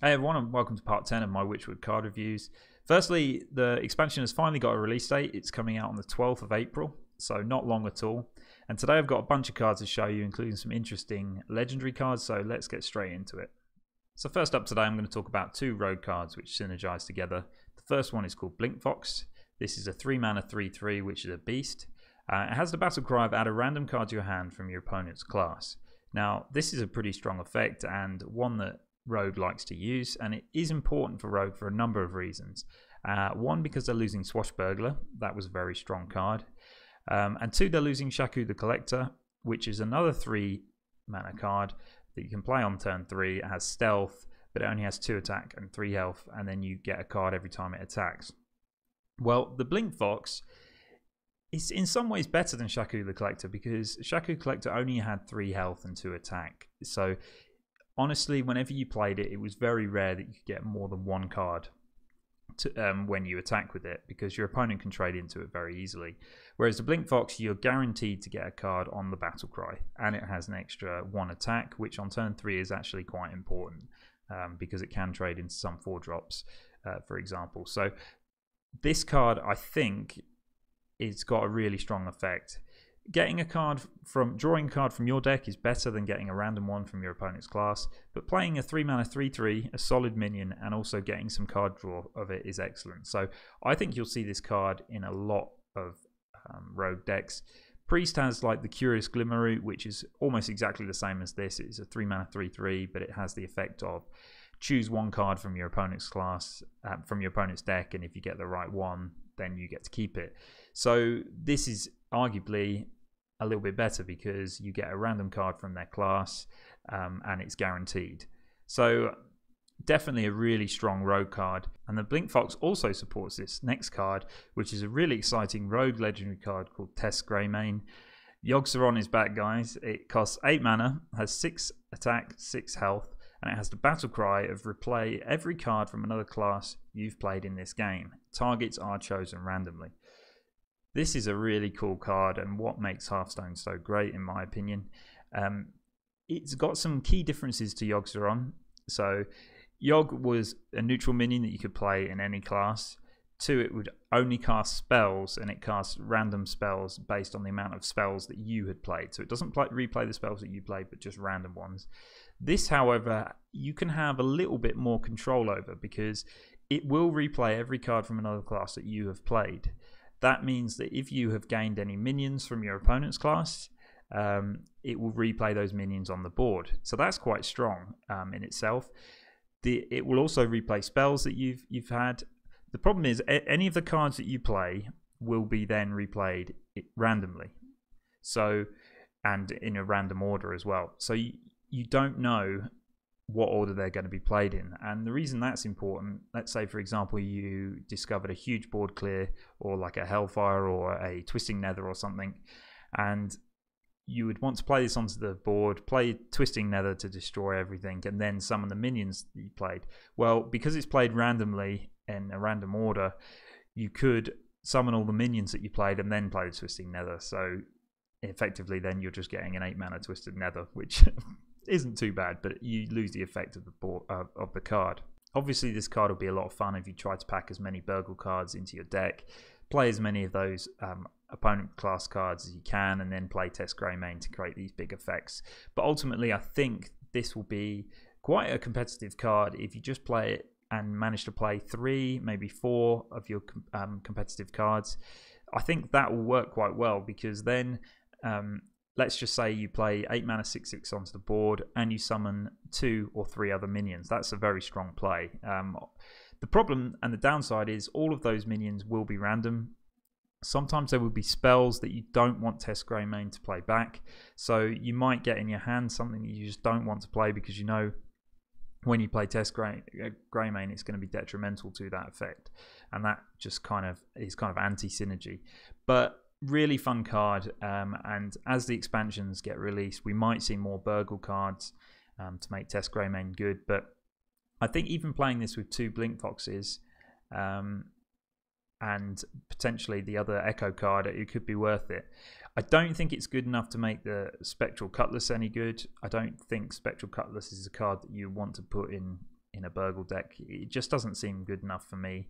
Hey everyone, and welcome to part 10 of my WitchWood card reviews. Firstly, the expansion has finally got a release date. It's coming out on the 12th of April, so not long at all. And today I've got a bunch of cards to show you, including some interesting legendary cards, so let's get straight into it. So first up today, I'm going to talk about two rogue cards which synergize together. The first one is called Blinkfox. This is a 3-mana 3/3, which is a beast. It has the battle cry of add a random card to your hand from your opponent's class. Now, this is a pretty strong effect and one that Rogue likes to use, and it is important for Rogue for a number of reasons. One, because they're losing Swashbuckler, that was a very strong card, and two, they're losing Shaku the Collector, which is another 3-mana card that you can play on turn 3. It has stealth, but it only has 2 attack and 3 health, and then you get a card every time it attacks. Well, the Blinkfox is in some ways better than Shaku the Collector, because Shaku the Collector only had 3 health and 2 attack, so honestly, whenever you played it, it was very rare that you could get more than one card when you attack with it, because your opponent can trade into it very easily. Whereas the Blinkfox, you're guaranteed to get a card on the battle cry, and it has an extra 1 attack, which on turn 3 is actually quite important, because it can trade into some 4-drops, for example. So this card, I think, it's got a really strong effect. Drawing a card from your deck is better than getting a random one from your opponent's class, but playing a 3-mana 3/3, a solid minion, and also getting some card draw of it is excellent. So I think you'll see this card in a lot of rogue decks. Priest has like the Curious Glimmerroot, which is almost exactly the same as this. It's a 3-mana 3/3, but it has the effect of choose one card from your opponent's class, from your opponent's deck, and if you get the right one, then you get to keep it. So this is arguably a little bit better because you get a random card from their class, and it's guaranteed. So definitely a really strong rogue card, and the Blinkfox also supports this next card, which is a really exciting rogue legendary card called Greymane. Yogg is back, guys. It costs 8 mana, has 6 attack, 6 health, and it has the battle cry of replay every card from another class you've played in this game. Targets are chosen randomly. This is a really cool card, and what makes Hearthstone so great, in my opinion. It's got some key differences to Yogg. So Yogg was a neutral minion that you could play in any class. 2, it would only cast spells, and it casts random spells based on the amount of spells that you had played. So it doesn't replay the spells that you played, but just random ones. This, however, you can have a little bit more control over, because it will replay every card from another class that you have played. That means that if you have gained any minions from your opponent's class, it will replay those minions on the board. So that's quite strong in itself. It will also replay spells that you've had. The problem is any of the cards that you play will be then replayed randomly, so, and in a random order as well. So you don't know what order they're going to be played in. And the reason that's important, let's say for example you discovered a huge board clear, or like a Hellfire or a Twisting Nether or something, and you would want to play this onto the board, play Twisting Nether to destroy everything, and then summon the minions that you played. Well, because it's played randomly in a random order, you could summon all the minions that you played and then play the Twisting Nether. So effectively then you're just getting an 8-mana Twisted Nether, which isn't too bad, but you lose the effect of the card. Obviously this card will be a lot of fun if you try to pack as many Burgle cards into your deck, play as many of those opponent class cards as you can, and then play Greymane to create these big effects. But ultimately I think this will be quite a competitive card if you just play it and manage to play 3, maybe 4 of your competitive cards. I think that will work quite well, because then let's just say you play 8-mana 6/6 onto the board and you summon 2 or 3 other minions. That's a very strong play. The problem and the downside is all of those minions will be random. Sometimes there will be spells that you don't want Greymane to play back. So you might get in your hand something that you just don't want to play, because you know when you play Greymane it's going to be detrimental to that effect. And that just is kind of anti-synergy. But really fun card, and as the expansions get released we might see more Burgle cards to make Greymane good. But I think even playing this with 2 Blinkfoxes and potentially the other Echo card, it could be worth it. I don't think it's good enough to make the Spectral Cutlass any good. I don't think Spectral Cutlass is a card that you want to put in in a Burgle deck. It just doesn't seem good enough for me.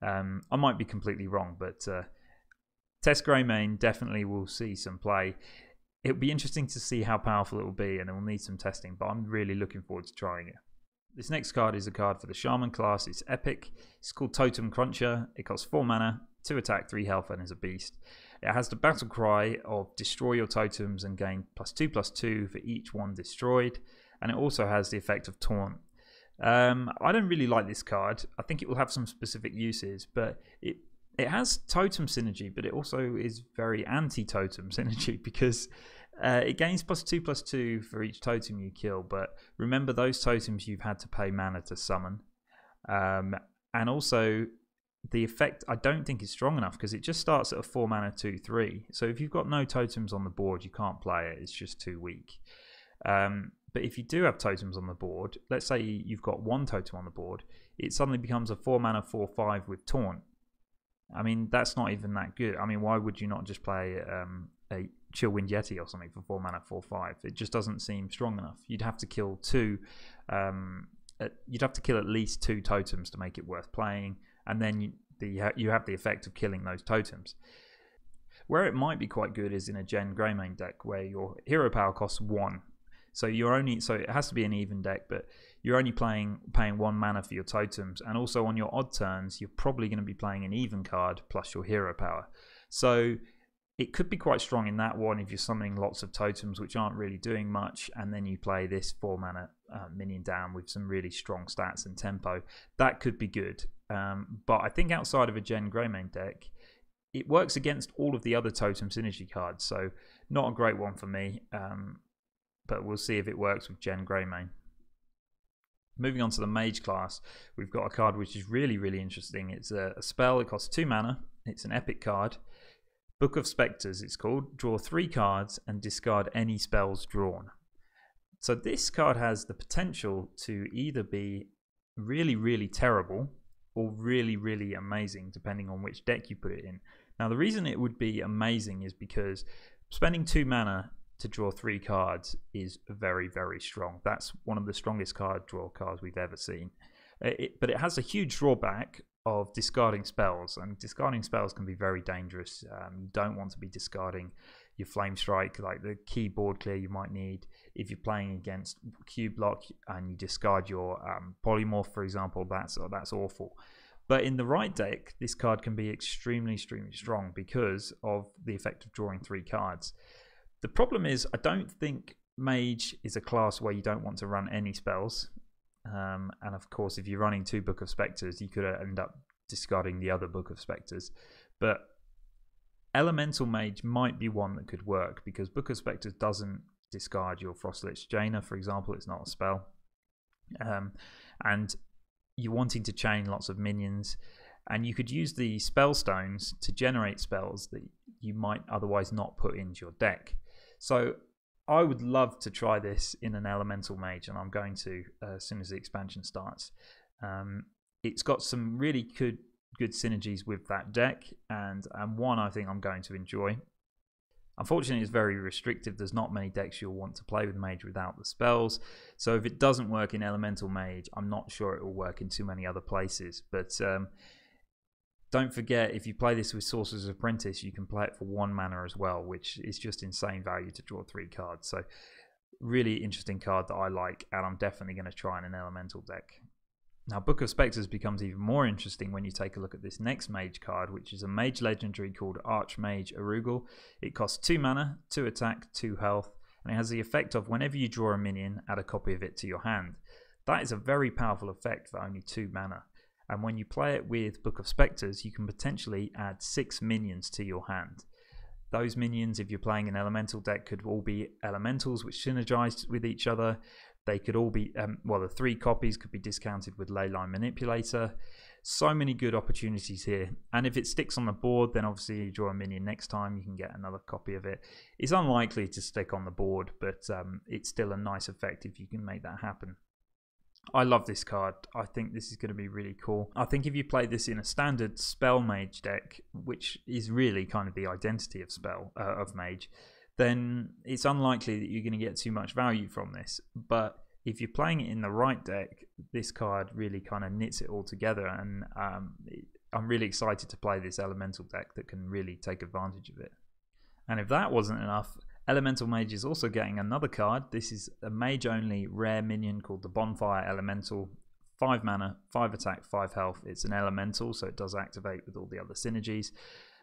I might be completely wrong, but Test Greymane definitely will see some play. It'll be interesting to see how powerful it will be, and it will need some testing, but I'm really looking forward to trying it. This next card is a card for the Shaman class. It's epic. It's called Totem Cruncher. It costs 4 mana, 2 attack, 3 health, and is a beast. It has the battle cry of destroy your totems and gain +2/+2 for each one destroyed. And it also has the effect of taunt. I don't really like this card. I think it will have some specific uses, but it has totem synergy, but it also is very anti-totem synergy because it gains +2/+2 for each totem you kill. But remember, those totems you've had to pay mana to summon. And also, the effect I don't think is strong enough because it just starts at a 4 mana 2/3. So if you've got no totems on the board, you can't play it. It's just too weak. But if you do have totems on the board, let's say you've got 1 totem on the board, it suddenly becomes a 4 mana 4/5 with taunt. I mean, that's not even that good. I mean, why would you not just play a Chillwind Yeti or something for 4 mana 4/5? It just doesn't seem strong enough. You'd have to kill 2. You'd have to kill at least 2 totems to make it worth playing, and then you have the effect of killing those totems. Where it might be quite good is in a Gen Greymane deck where your hero power costs 1. So it has to be an even deck, but you're only paying 1 mana for your totems, and also on your odd turns you're probably going to be playing an even card plus your hero power. So it could be quite strong in that one if you're summoning lots of totems which aren't really doing much, and then you play this 4 mana minion down with some really strong stats and tempo. That could be good, but I think outside of a Gen Greymane deck, it works against all of the other totem synergy cards, so not a great one for me. But we'll see if it works with Gen Greymane. Moving on to the Mage class, we've got a card which is really, really interesting. It's a spell. It costs 2 mana. It's an epic card. Book of Spectres, it's called. Draw 3 cards and discard any spells drawn. So this card has the potential to either be really, really terrible or really, really amazing, depending on which deck you put it in. Now, the reason it would be amazing is because spending 2 mana to draw 3 cards is very, very strong. That's one of the strongest card draw cards we've ever seen. But it has a huge drawback of discarding spells, and discarding spells can be very dangerous. You don't want to be discarding your Flame Strike, like the keyboard clear you might need if you're playing against Q block and you discard your Polymorph, for example. That's awful. But in the right deck, this card can be extremely, extremely strong because of the effect of drawing 3 cards. The problem is, I don't think Mage is a class where you don't want to run any spells. And of course, if you're running 2 Book of Spectres, you could end up discarding the other Book of Spectres. But Elemental Mage might be one that could work because Book of Spectres doesn't discard your Frostlich Jaina, for example. It's not a spell. And you're wanting to chain lots of minions. And you could use the spell stones to generate spells that you might otherwise not put into your deck. So I would love to try this in an Elemental Mage, and I'm going to as soon as the expansion starts. It's got some really good synergies with that deck, and one I think I'm going to enjoy. Unfortunately, it's very restrictive. There's not many decks you'll want to play with Mage without the spells. So if it doesn't work in Elemental Mage, I'm not sure it will work in too many other places. But don't forget, if you play this with Sorcerer's Apprentice, you can play it for 1 mana as well, which is just insane value to draw 3 cards. So really interesting card that I like, and I'm definitely going to try in an Elemental deck. Now, Book of Spectres becomes even more interesting when you take a look at this next Mage card, which is a Mage Legendary called Archmage Arugula. It costs 2 mana, 2 attack, 2 health, and it has the effect of whenever you draw a minion, add a copy of it to your hand. That is a very powerful effect for only 2 mana. And when you play it with Book of Spectres, you can potentially add 6 minions to your hand. Those minions, if you're playing an Elemental deck, could all be Elementals which synergize with each other. They could all be, well, the 3 copies could be discounted with Leyline Manipulator. So many good opportunities here. And if it sticks on the board, then obviously you draw a minion next time, you can get another copy of it. It's unlikely to stick on the board, but it's still a nice effect if you can make that happen. I love this card. I think this is going to be really cool. I think if you play this in a standard Spell Mage deck, which is really kind of the identity of Mage, then it's unlikely that you're going to get too much value from this. But if you're playing it in the right deck, this card really kind of knits it all together, and I'm really excited to play this elemental deck that can really take advantage of it. And if that wasn't enough, Elemental Mage is also getting another card. This is a mage only rare minion called the Bonfire Elemental. 5 mana, 5 attack, 5 health. It's an elemental, so it does activate with all the other synergies.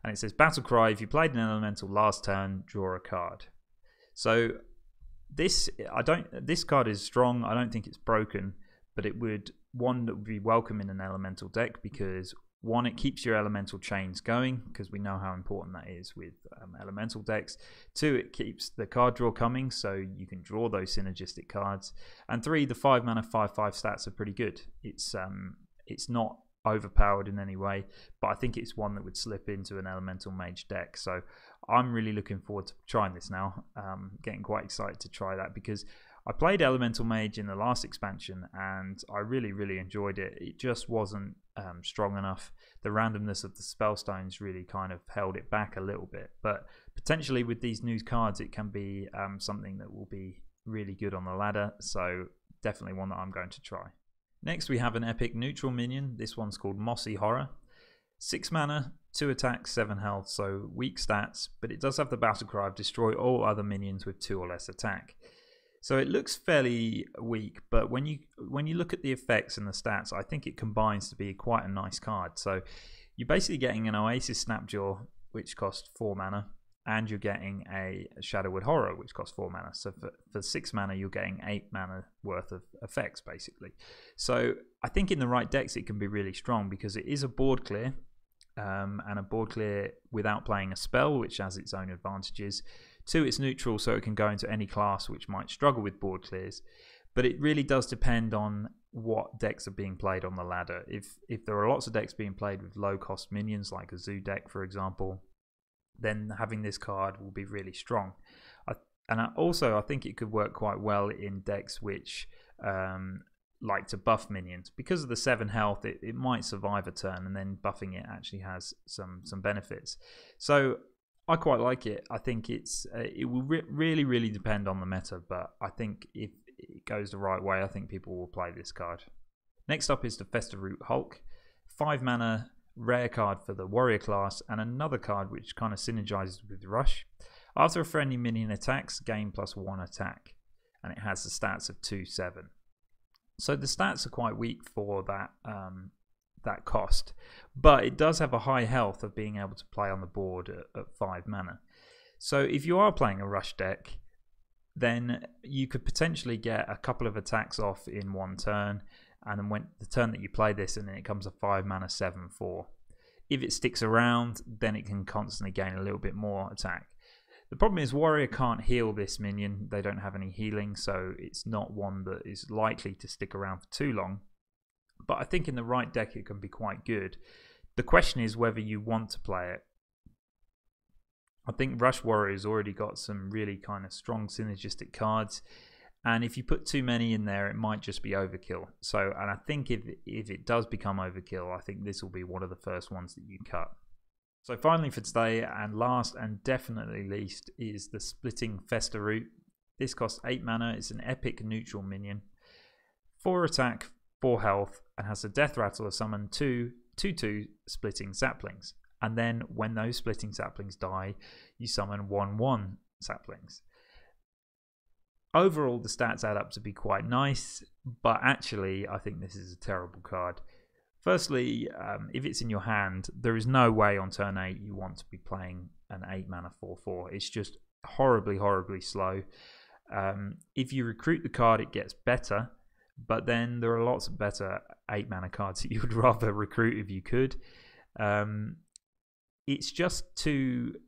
And it says battle cry, if you played an elemental last turn, draw a card. So this card is strong. I don't think it's broken, but it would one that would be welcome in an elemental deck, because one, it keeps your elemental chains going, because we know how important that is with elemental decks. 2, it keeps the card draw coming, so you can draw those synergistic cards. And 3, the 5 mana 5/5 stats are pretty good. It's not overpowered in any way, but I think it's one that would slip into an elemental mage deck. So I'm really looking forward to trying this now. Getting quite excited to try that, because I played Elemental Mage in the last expansion and I really enjoyed it. It just wasn't strong enough. The randomness of the spellstones really kind of held it back a little bit, but potentially with these new cards it can be something that will be really good on the ladder, so definitely one that I'm going to try. Next we have an epic neutral minion. This one's called Mossy Horror. 6 mana, 2 attacks, 7 health, so weak stats, but it does have the battle cry of destroy all other minions with 2 or less attack. So it looks fairly weak, but when you look at the effects and the stats, I think it combines to be quite a nice card. So you're basically getting an Oasis Snapjaw, which costs 4 mana, and you're getting a Shadowwood Horror, which costs 4 mana. So for 6 mana, you're getting 8 mana worth of effects, basically. So I think in the right decks, it can be really strong, because it is a board clear, and a board clear without playing a spell, which has its own advantages. 2, it's neutral, so it can go into any class which might struggle with board clears. But it really does depend on what decks are being played on the ladder. If there are lots of decks being played with low cost minions, like a zoo deck for example, then having this card will be really strong. I think it could work quite well in decks which like to buff minions. Because of the 7 health, it might survive a turn, and then buffing it actually has some benefits. So I quite like it. I think it will really depend on the meta, but I think if it goes the right way, I think people will play this card. Next up is the Festive Hulk. 5 mana, rare card for the warrior class, and another card which kind of synergizes with Rush. After a friendly minion attacks, gain +1 attack, and it has the stats of 2/7. So the stats are quite weak for that cost, but it does have a high health of being able to play on the board at 5 mana. So if you are playing a rush deck, then you could potentially get a couple of attacks off in one turn, and then when the turn that you play this, and then it comes a 5 mana 7/4. If it sticks around, then it can constantly gain a little bit more attack. The problem is warrior can't heal this minion. They don't have any healing, so it's not one that is likely to stick around for too long. But I think in the right deck it can be quite good. The question is whether you want to play it. I think Rush Warrior's already got some really kind of strong synergistic cards, and if you put too many in there, it might just be overkill. So, and I think if it does become overkill, I think this will be one of the first ones that you cut. So finally for today, and last and definitely least, is the Splitting Festeroo. This costs 8 mana. It's an epic neutral minion. 4 attack, 4 health, and has a Death Rattle to summon 2/2 Splitting Saplings. And then when those Splitting Saplings die, you summon 1/1 Saplings. Overall, the stats add up to be quite nice, but actually I think this is a terrible card. Firstly, if it's in your hand, there is no way on turn 8 you want to be playing an 8 mana 4/4. It's just horribly slow. If you recruit the card, it gets better, but then there are lots of better 8 mana cards that you would rather recruit if you could. It's just too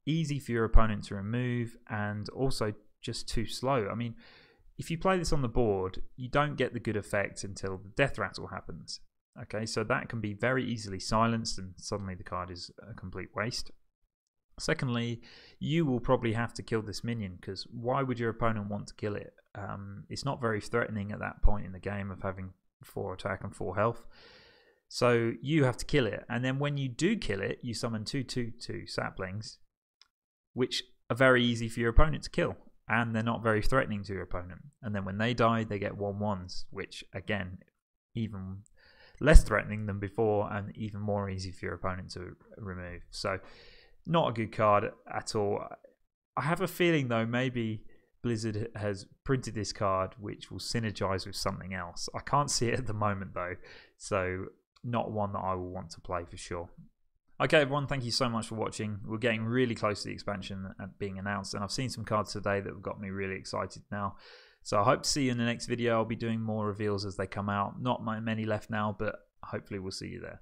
easy for your opponent to remove, and also just too slow. I mean, if you play this on the board, you don't get the good effect until the Death Rattle happens. Okay, so that can be very easily silenced, and suddenly the card is a complete waste. Secondly, you will probably have to kill this minion, because why would your opponent want to kill it? It's not very threatening at that point in the game of having 4 attack and 4 health. So you have to kill it, and then when you do kill it, you summon 2/2 saplings, which are very easy for your opponent to kill. and they're not very threatening to your opponent. And then when they die, they get 1/1s, which again, even less threatening than before and even more easy for your opponent to remove. So not a good card at all. I have a feeling though, maybe Blizzard has printed this card which will synergize with something else. I can't see it at the moment though, so not one that I will want to play for sure. Okay everyone, thank you so much for watching. We're getting really close to the expansion being announced, and I've seen some cards today that have got me really excited now. So I hope to see you in the next video. I'll be doing more reveals as they come out. Not many left now, but hopefully we'll see you there.